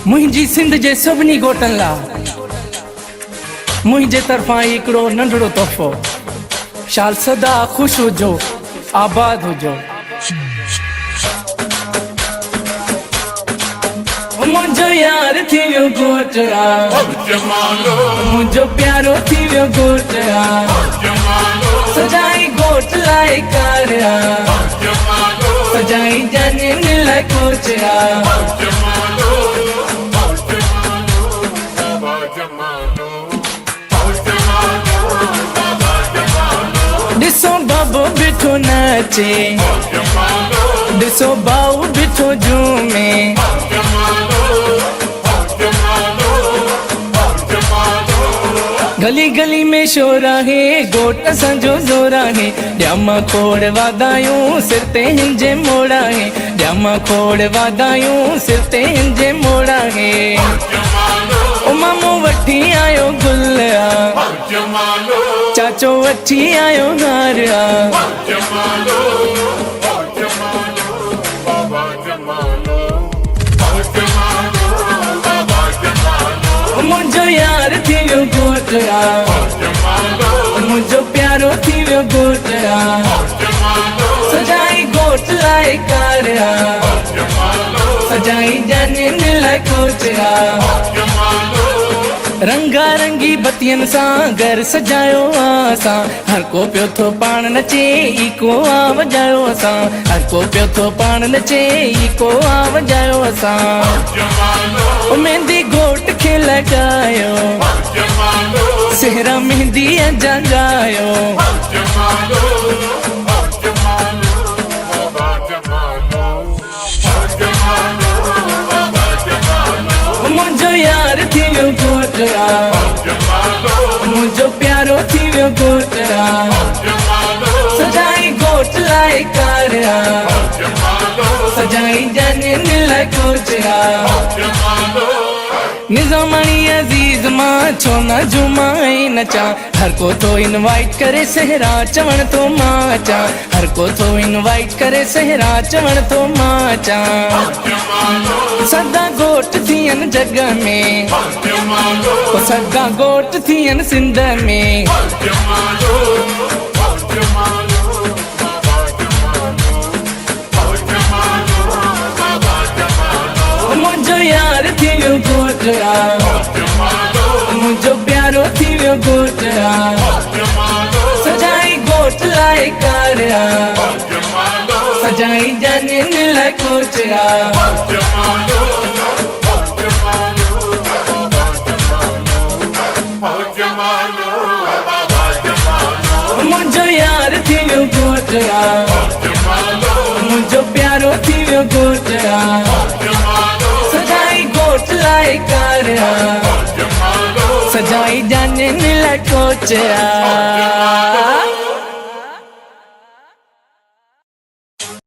मुझी सिंध जे सभिनी गोटन ला मुझे तरफा हिकिड़ो नंढड़ो तोहफ़ो शाल सदा खुश हुजो आबाद हुजो मुझो यार थी वियो गोटरा मुझो प्यारो थी वियो गोटरा सजाई गोट लाए कारिया सजाई जाने लाए कोचरा दिसो बाबो बिठो नाचे दिसो बाऊ बिठो झूमे गली गली में शोर है गोट संजो जोरा है ड्यामा खोड़ वादायूं सिर ते हिंजे मोड़ा है ड्यामा खोड़ वादायूं सिर ते हिंजे मोड़ा है ओ मामो वठी आयो गुल चाचो वठी आयो हार मुझो यार थी वियो गोटरा मुझो प्यारो थी वियो गोटरा सजाई गोट लाए कारिया सजाई जाने लाए कोचरा रंगा रंगी बतियन सा घर सजायो आसा हर को पियो थो पाण नचे ई को वजायो असा हर को पियो थो पाण नचे ई को वजायो असा ओ मेहंदी गोट खे लगायो सेहरा मेहंदी जगायो मुझो यार थी वियो गोटरा मुझो प्यारो थी वियो गोटरा सजाई गोट लाए कारिया सजाई जाने लाए कोचरा निजामानी अजीज मां छो न जुमाई नचा हर को तो इनवाइट करे सहरा चवण तो मां अचा हर को तो इनवाइट करे सहरा चवण तो मां अचा सदा गोट थियन जग में सदा गोट थियन सिंध में मुझो यार थी वियो गोटरा मुझो प्यारो थी वियो गोटरा सजाई गोट लाए कारिया सजाई जाने लाए कोचरा मुझो यार थी वियो गोटरा मुझो प्यारो थी वियो गोटरा सजाई गोट लाए कारिया सजाई जाने लाए कोचरा